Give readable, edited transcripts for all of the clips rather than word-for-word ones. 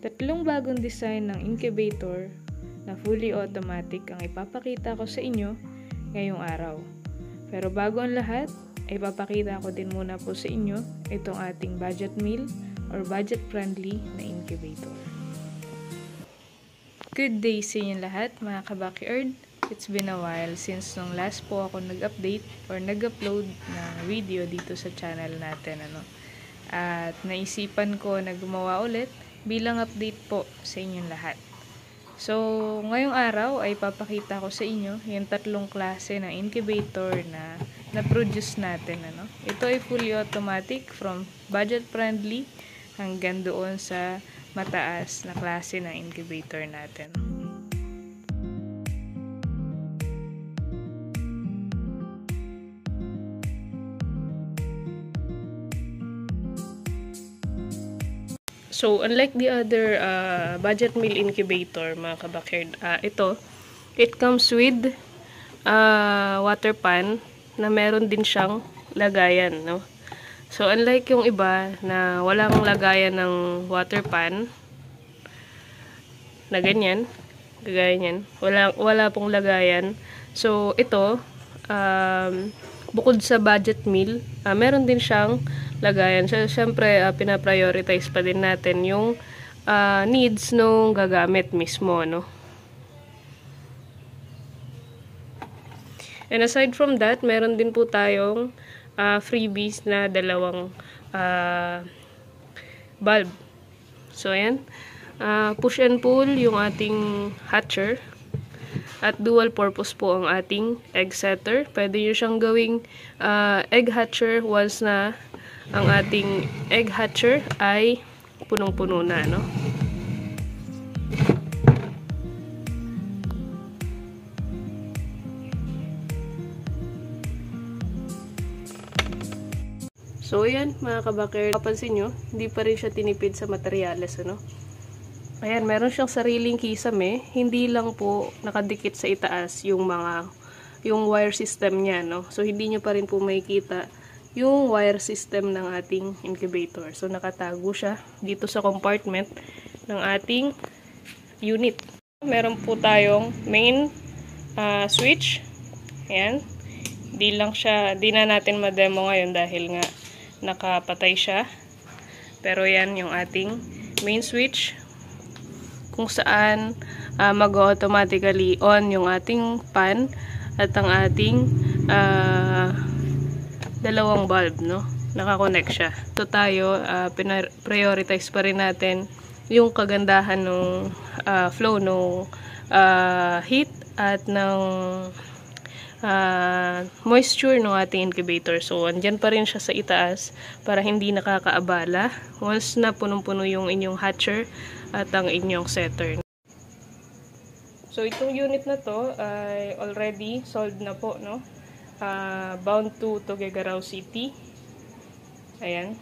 Tatlong bagong design ng incubator na fully automatic ang ipapakita ko sa inyo ngayong araw. Pero bago ang lahat, ay papakita ko din muna po sa inyo itong ating budget meal or budget friendly na incubator. Good day sa inyo lahat mga ka-backyard. It's been a while since nung last po ako nag-update or nag-upload ng video dito sa channel natin. At naisipan ko na gumawa ulit bilang update po sa inyong lahat. So, ngayong araw ay papakita ko sa inyo yung tatlong klase ng incubator na na-produce natin. Ito ay fully automatic from budget friendly hanggang doon sa mataas na klase ng incubator natin. So, unlike the other budget meal incubator, mga kabakerd, it comes with water pan na meron din siyang lagayan, no? So, unlike yung iba na walang lagayan ng water pan na ganyan, kagaya niyan, wala pong lagayan. So, ito, bukod sa budget meal, meron din siyang lagayan. So, syempre, pinaprioritize pa din natin yung needs nung gagamit mismo, no? And aside from that, meron din po tayong freebies na dalawang bulb. So, ayan. Push and pull yung ating hatcher. At dual purpose po ang ating egg setter. Pwede nyo siyang gawing egg hatcher once na ang ating egg hatcher ay punong-puno na, no? So, ayan, mga kabakerd. Kapansin nyo, hindi pa rin siya tinipid sa materyales, ano? Ayan, meron siyang sariling kisame. Hindi lang po nakadikit sa itaas yung wire system niya, no? So, hindi nyo pa rin po makikita yung wire system ng ating incubator. So, nakatago siya dito sa compartment ng ating unit. Meron po tayong main switch. Ayan. Di na natin ma-demo ngayon dahil nga nakapatay siya. Pero yan yung ating main switch kung saan mag-automatically on yung ating pan at ang ating dalawang bulb, no? Nakakonect siya. Ito tayo, prioritize pa rin natin yung kagandahan ng flow ng heat at ng moisture ng ating incubator. So, andyan pa rin siya sa itaas para hindi nakakaabala once na punong-puno yung inyong hatcher at ang inyong setter. So, itong unit na to ay already sold na po, no? Bound to Tuguegarao City. Ayan.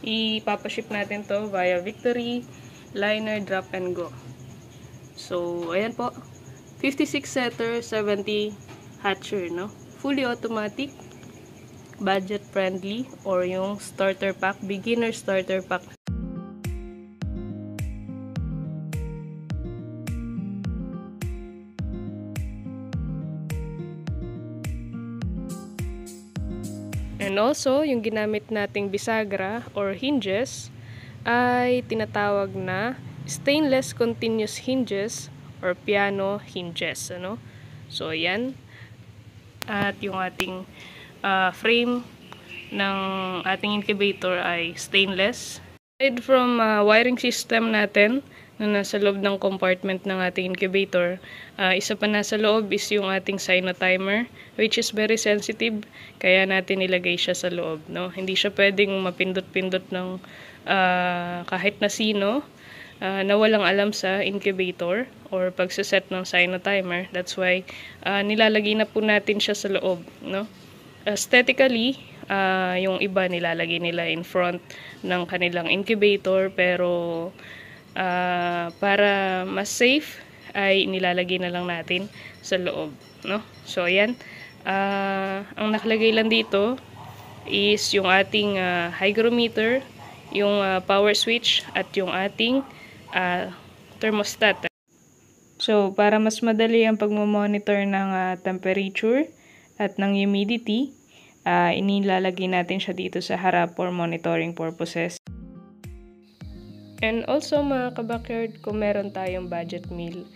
Ipapaship natin to via Victory Liner Drop and Go. So, ayan po. 56 setter, 70 hatcher, no? Fully automatic, budget friendly, or yung starter pack, beginner starter pack. And also, yung ginamit nating bisagra or hinges ay tinatawag na stainless continuous hinges or piano hinges, ano? So, ayan. At yung ating frame ng ating incubator ay stainless. Aside from wiring system natin na nasa loob ng compartment ng ating incubator, isa pa nasa loob is yung ating cyanotimer, which is very sensitive, kaya natin ilagay siya sa loob, no? Hindi siya pwedeng mapindot-pindot ng kahit na sino na walang alam sa incubator or pagsaset ng cyanotimer. That's why nilalagay na po natin siya sa loob, no? Aesthetically, yung iba nilalagay nila in front ng kanilang incubator, pero para mas safe ay nilalagay na lang natin sa loob, no? So ayan, ang nakalagay lang dito is yung ating hygrometer, yung power switch, at yung ating thermostat. So, para mas madali ang pagmamonitor ng temperature at ng humidity, inilalagay natin siya dito sa harap for monitoring purposes. And also mga kabakyard, kung meron tayong budget meal,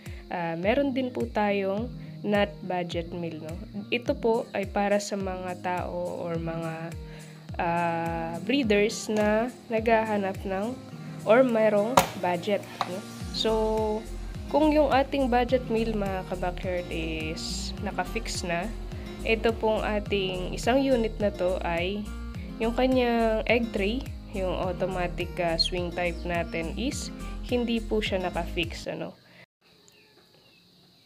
meron din po tayong not budget meal. No? Ito po ay para sa mga tao or mga breeders na naghahanap ng or mayroong budget. No? So, kung yung ating budget meal mga kabakyard is naka-fix na, ito pong ating isang unit na to ay yung kanyang egg tray, yung automatic swing type natin is hindi po siya naka-fix. Ano?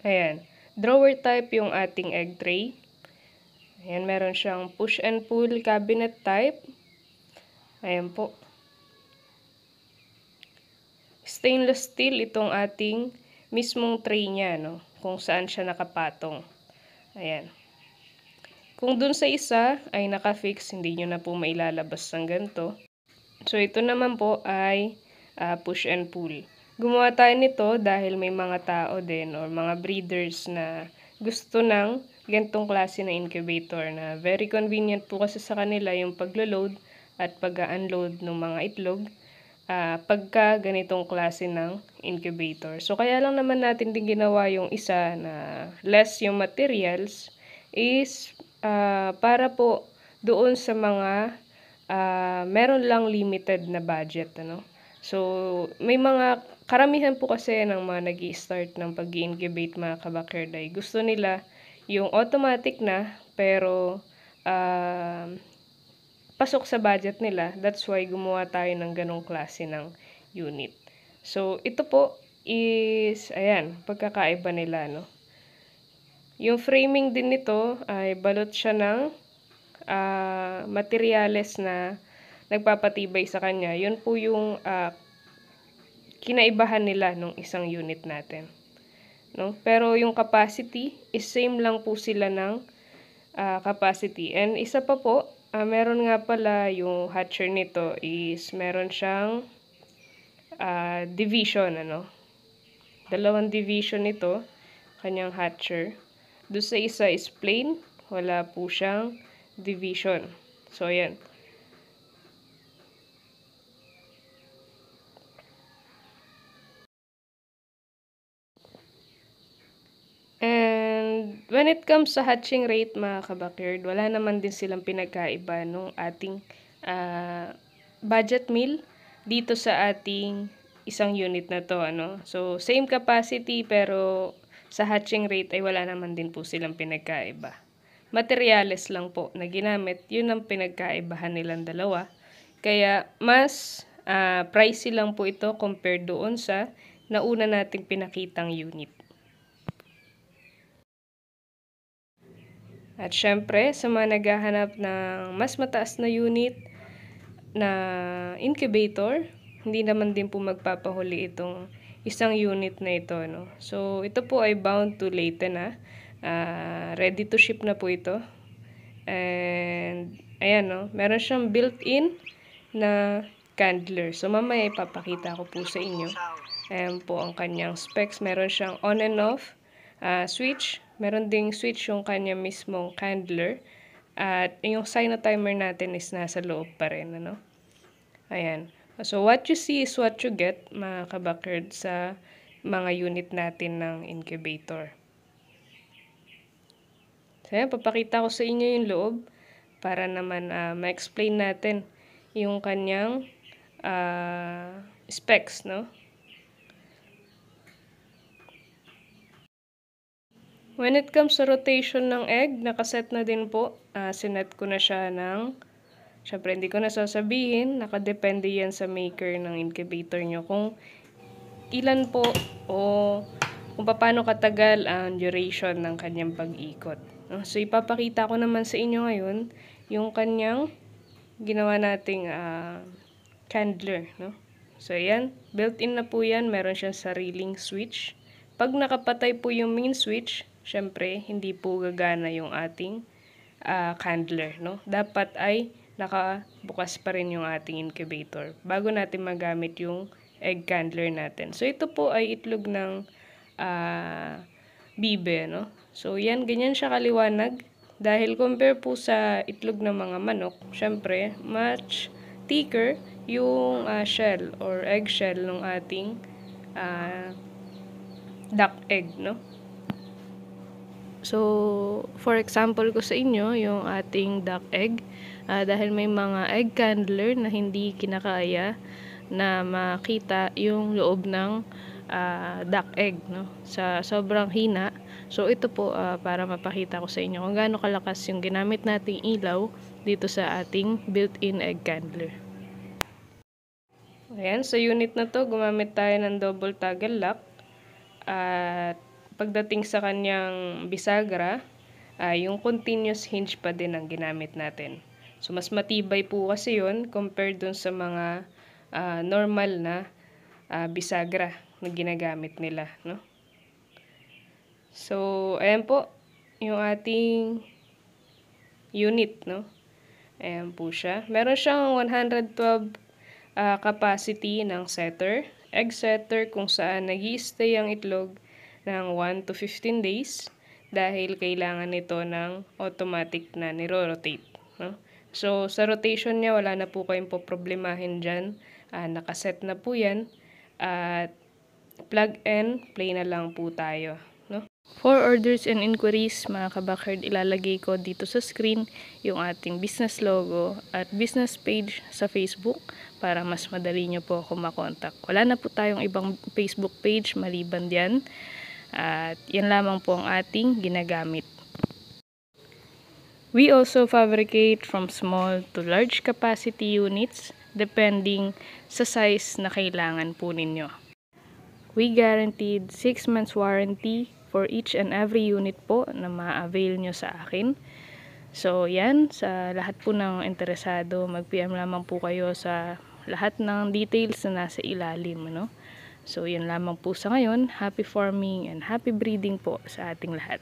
Ayan. Drawer type yung ating egg tray. Ayan, meron siyang push and pull cabinet type. Ayan po. Stainless steel itong ating mismong tray niya, no? Kung saan siya nakapatong. Ayan. Kung dun sa isa ay naka-fix, hindi nyo na po mailalabas ng ganito. So, ito naman po ay push and pull. Gumawa tayo nito dahil may mga tao din or mga breeders na gusto ng ganitong klase na incubator na very convenient po kasi sa kanila yung paglo-load at pag-unload ng mga itlog pagka ganitong klase ng incubator. So, kaya lang naman natin din ginawa yung isa na less yung materials is para po doon sa mga meron lang limited na budget. Ano? So, may mga karamihan po kasi ng mga nag-i-start ng pag-i-incubate mga kabakyard ay gusto nila yung automatic na pero pasok sa budget nila. That's why gumawa tayo ng ganong klase ng unit. So, ito po is, ayan, pagkakaiba nila. No? Yung framing din nito ay balot siya ng materyales na nagpapatibay sa kanya. Yun po yung kinaibahan nila nung isang unit natin. No? Pero yung capacity is same lang po sila ng capacity. And isa pa po, meron nga pala yung hatcher nito is meron siyang division. Ano? Dalawang division nito, kanyang hatcher. Doon sa isa is plain, wala po siyang division. So, ayan. And when it comes sa hatching rate, mga kabakyard, wala naman din silang pinagkaiba nung ating budget meal dito sa ating isang unit na to. Ano? So, same capacity pero sa hatching rate ay wala naman din po silang pinagkaiba. Materyales lang po na ginamit, yun ang pinagkaibahan nilang dalawa. Kaya mas pricey lang po ito compared doon sa nauna nating pinakitang unit. At syempre, sa mga naghahanap ng mas mataas na unit na incubator, hindi naman din po magpapahuli itong isang unit na ito. No? So, ito po ay bound to Leyte na. Ready to ship na po ito. And, ayan, no? Meron siyang built-in na candler. So, mamaya ipapakita ko po sa inyo. Ayan po ang kanyang specs. Meron siyang on and off switch. Meron ding switch yung kanya mismong candler. At yung sino timer natin is nasa loob pa rin. Ano? Ayan. So, what you see is what you get, mga kabakyard, sa mga unit natin ng incubator. So, ayan, papakita ko sa inyo yung loob para naman ma-explain natin yung kanyang specs, no? When it comes sa rotation ng egg, nakaset na din po. Sinet ko na siya ng, syempre hindi ko na sasabihin, nakadepende yan sa maker ng incubator nyo kung ilan po o kung paano katagal ang duration ng kanyang pag-ikot. So, ipapakita ko naman sa inyo ngayon yung kanyang ginawa nating candler. No? So, ayan. Built-in na po yan. Meron siyang sariling switch. Pag nakapatay po yung main switch, syempre, hindi po gagana yung ating candler. No? Dapat ay nakabukas pa rin yung ating incubator bago natin magamit yung egg candler natin. So, ito po ay itlog ng bibe, no? So, yan, ganyan siya kaliwanag. Dahil compare po sa itlog ng mga manok, syempre, much thicker yung shell or egg shell ng ating duck egg, no? So, for example ko sa inyo, yung ating duck egg, dahil may mga egg candler na hindi kinakaya na makita yung loob ng duck egg, no? Sa sobrang hina. So, ito po para mapakita ko sa inyo kung gaano kalakas yung ginamit nating ilaw dito sa ating built-in egg candler. Ayan, sa unit na to, gumamit tayo ng double toggle lock. At pagdating sa kanyang bisagra, yung continuous hinge pa din ang ginamit natin. So, mas matibay po kasi yun compared dun sa mga normal na bisagra na ginagamit nila, no? So, ayan po yung ating unit, no? Ayan po siya. Meron siyang 112 capacity ng setter, egg setter, kung saan nag-i-stay ang itlog ng 1 to 15 days dahil kailangan nito ng automatic na niro-rotate, no? So, sa rotation niya, wala na po kayong poproblemahin dyan. Nakaset na po yan. At plug and play na lang po tayo, no? For orders and inquiries, mga kabakard, ilalagay ko dito sa screen yung ating business logo at business page sa Facebook para mas madali nyo po ako makontak. Wala na po tayong ibang Facebook page maliban diyan. At yan lamang po ang ating ginagamit. We also fabricate from small to large capacity units depending sa size na kailangan po ninyo. We guaranteed 6 months warranty for each and every unit po na ma-avail nyo sa akin. So yan, sa lahat po ng interesado, mag-PM lamang po kayo sa lahat ng details na nasa ilalim, no? So, yun lamang po sa ngayon. Happy farming and happy breeding po sa ating lahat.